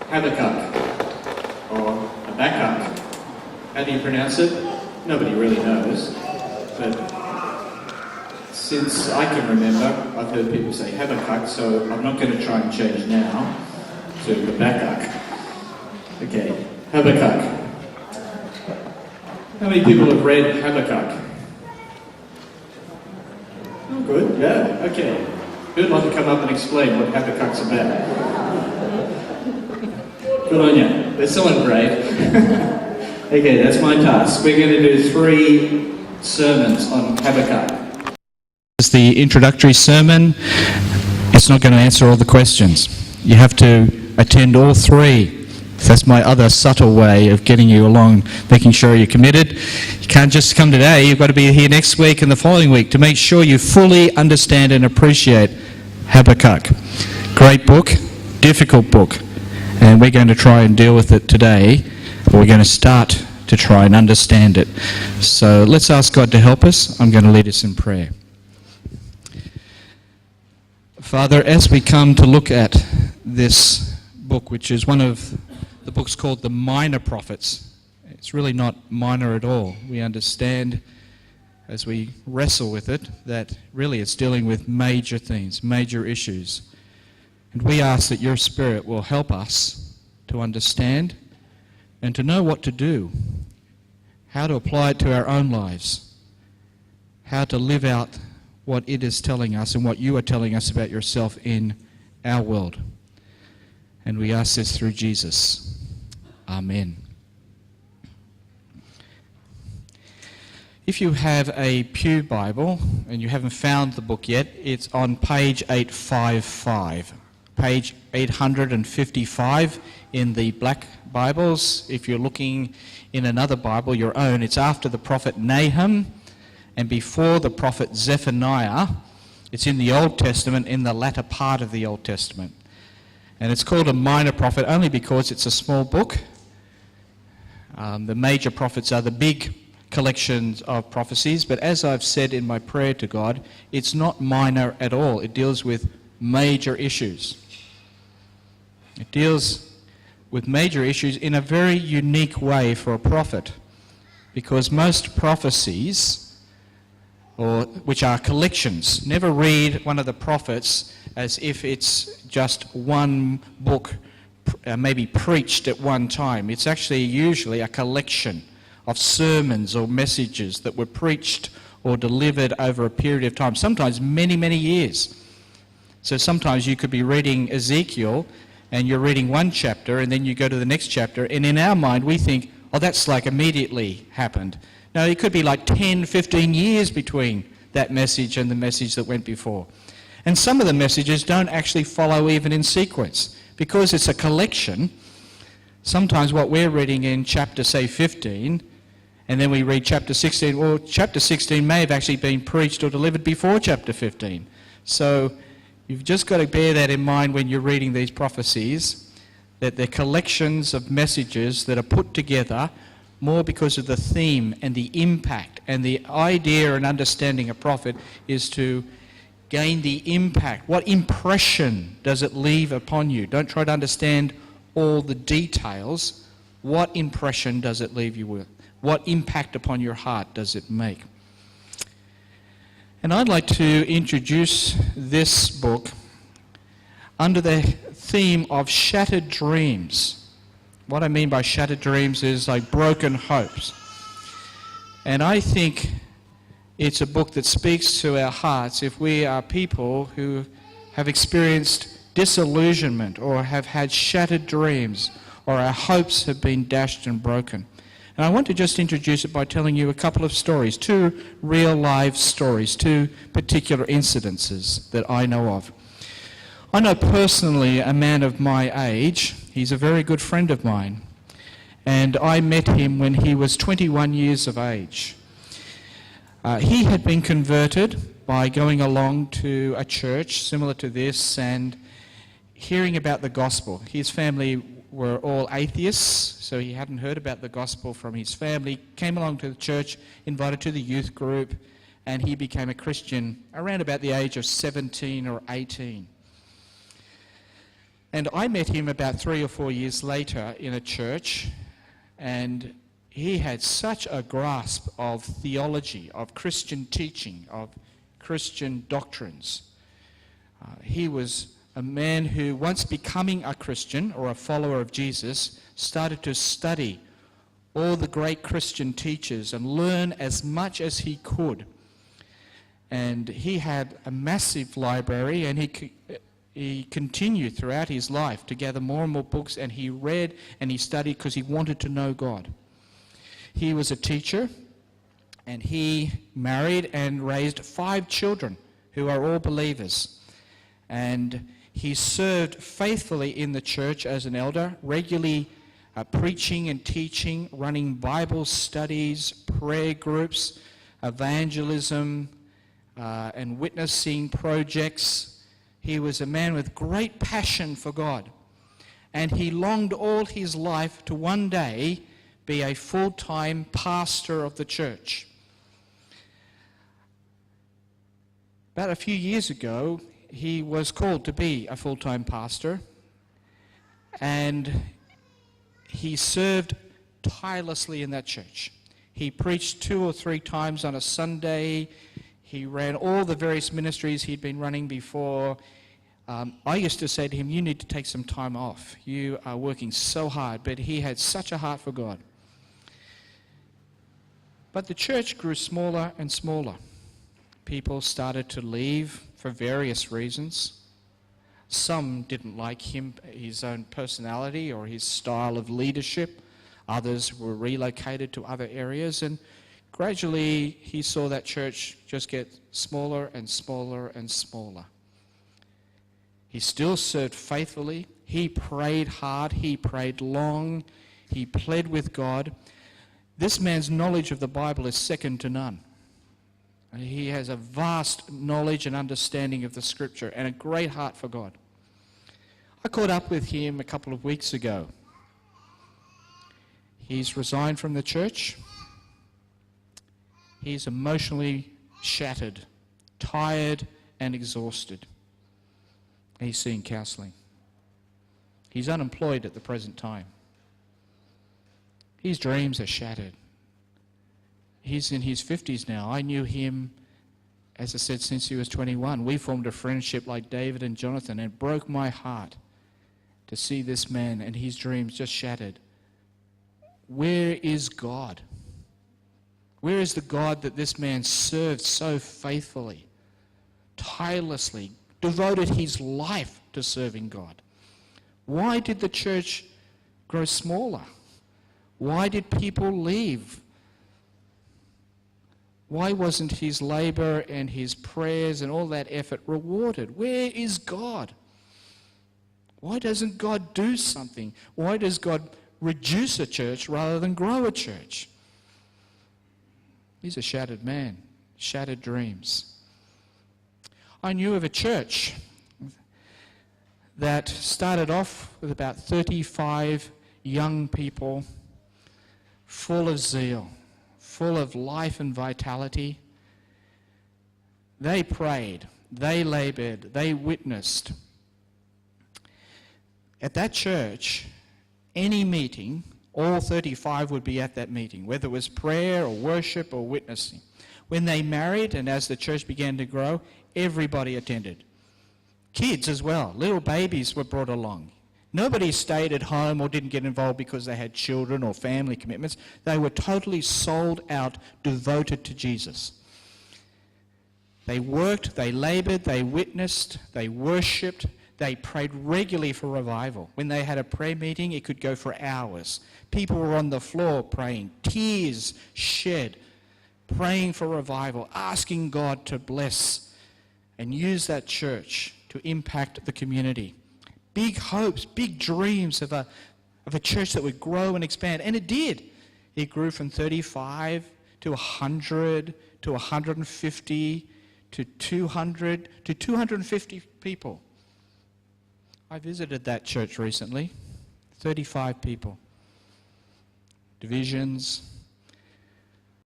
Habakkuk, or Habakkuk. How do you pronounce it? Nobody really knows, but since I can remember, I've heard people say Habakkuk, so I'm not going to try and change now to Habakkuk. Okay, Habakkuk. How many people have read Habakkuk? Oh, good, yeah, okay. Who'd like to come up and explain what Habakkuk's about? Good on you. There's someone brave. Okay, that's my task. We're going to do 3 sermons on Habakkuk. It's the introductory sermon. It's not going to answer all the questions. You have to attend all 3. That's my other subtle way of getting you along, making sure you're committed. You can't just come today. You've got to be here next week and the following week to make sure you fully understand and appreciate Habakkuk. Great book, difficult book. And we're going to try and deal with it today. We're going to start to try and understand it. So let's ask God to help us. I'm going to lead us in prayer. Father, as we come to look at this book, which is one of the books called the Minor Prophets, it's really not minor at all. We understand as we wrestle with it that really it's dealing with major things, major issues. And we ask that your Spirit will help us to understand and to know what to do, how to apply it to our own lives, how to live out what it is telling us and what you are telling us about yourself in our world. And we ask this through Jesus. Amen. If you have a Pew Bible and you haven't found the book yet, it's on page 855. Page 855 in the black Bibles. If you're looking in another Bible, your own, it's after the prophet Nahum and before the prophet Zephaniah. It's in the Old Testament, in the latter part of the Old Testament. And it's called a minor prophet only because it's a small book. The major prophets are the big collections of prophecies, but as I've said in my prayer to God, it's not minor at all. It deals with major issues. It deals with major issues in a very unique way for a prophet, because most prophecies, or which are collections, never read one of the prophets as if it's just one book maybe preached at one time. It's actually usually a collection of sermons or messages that were preached or delivered over a period of time, sometimes many, many years. So sometimes you could be reading Ezekiel and you're reading one chapter and then you go to the next chapter, and in our mind we think, oh, that's like immediately happened. No, it could be like 10, 15 years between that message and the message that went before. And some of the messages don't actually follow even in sequence. Because it's a collection, sometimes what we're reading in chapter, say, 15, and then we read chapter 16, well, chapter 16 may have actually been preached or delivered before chapter 15. So you've just got to bear that in mind when you're reading these prophecies, that they're collections of messages that are put together more because of the theme and the impact. And the idea and understanding of prophet is to gain the impact. What impression does it leave upon you? Don't try to understand all the details. What impression does it leave you with? What impact upon your heart does it make? And I'd like to introduce this book under the theme of shattered dreams. What I mean by shattered dreams is like broken hopes. And I think it's a book that speaks to our hearts if we are people who have experienced disillusionment or have had shattered dreams or our hopes have been dashed and broken. And I want to just introduce it by telling you a couple of stories, 2 real life stories, 2 particular incidences that I know of. I know personally a man of my age. He's a very good friend of mine. And I met him when he was 21 years of age. He had been converted by going along to a church similar to this and hearing about the gospel. His family were all atheists, so he hadn't heard about the gospel from his family. Came along to the church, invited to the youth group, and he became a Christian around about the age of 17 or 18. And I met him about 3 or 4 years later in a church, and he had such a grasp of theology, of Christian teaching, of Christian doctrines. He was a man who, once becoming a Christian or a follower of Jesus, started to study all the great Christian teachers and learn as much as he could. And he had a massive library, and he continued throughout his life to gather more and more books, and he read and he studied because he wanted to know God. He was a teacher, and he married and raised 5 children who are all believers. And he served faithfully in the church as an elder, regularly preaching and teaching, running Bible studies, prayer groups, evangelism, and witnessing projects. He was a man with great passion for God, and he longed all his life to one day be a full-time pastor of the church. About a few years ago, he was called to be a full-time pastor, and he served tirelessly in that church. He preached 2 or 3 times on a Sunday. He ran all the various ministries he'd been running before. I used to say to him, you need to take some time off. You are working so hard. But he had such a heart for God. But the church grew smaller and smaller. People started to leave for various reasons. Some didn't like him, his own personality or his style of leadership. Others were relocated to other areas, and gradually he saw that church just get smaller and smaller and smaller. He still served faithfully. He prayed hard. He prayed long. He pled with God. This man's knowledge of the Bible is second to none. He has a vast knowledge and understanding of the Scripture and a great heart for God. I caught up with him a couple of weeks ago. He's resigned from the church. He's emotionally shattered, tired and exhausted. He's seeking counselling. He's unemployed at the present time. His dreams are shattered. He's in his 50s now. I knew him, as I said, since he was 21. We formed a friendship like David and Jonathan, and it broke my heart to see this man and his dreams just shattered. Where is God? Where is the God that this man served so faithfully, tirelessly, devoted his life to serving God? Why did the church grow smaller? Why did people leave? Why wasn't his labor and his prayers and all that effort rewarded? Where is God? Why doesn't God do something? Why does God reduce a church rather than grow a church? He's a shattered man, shattered dreams. I knew of a church that started off with about 35 young people, full of zeal, full of life and vitality. They prayed, they labored, they witnessed. At that church, any meeting, all 35 would be at that meeting, whether it was prayer or worship or witnessing. When they married and as the church began to grow, everybody attended. Kids as well, little babies were brought along. Nobody stayed at home or didn't get involved because they had children or family commitments. They were totally sold out, devoted to Jesus. They worked, they labored, they witnessed, they worshipped, they prayed regularly for revival. When they had a prayer meeting, it could go for hours. People were on the floor praying, tears shed, praying for revival, asking God to bless and use that church to impact the community. Big hopes, big dreams of a church that would grow and expand. And it did. It grew from 35 to 100 to 150 to 200 to 250 people. I visited that church recently. 35 people. Divisions,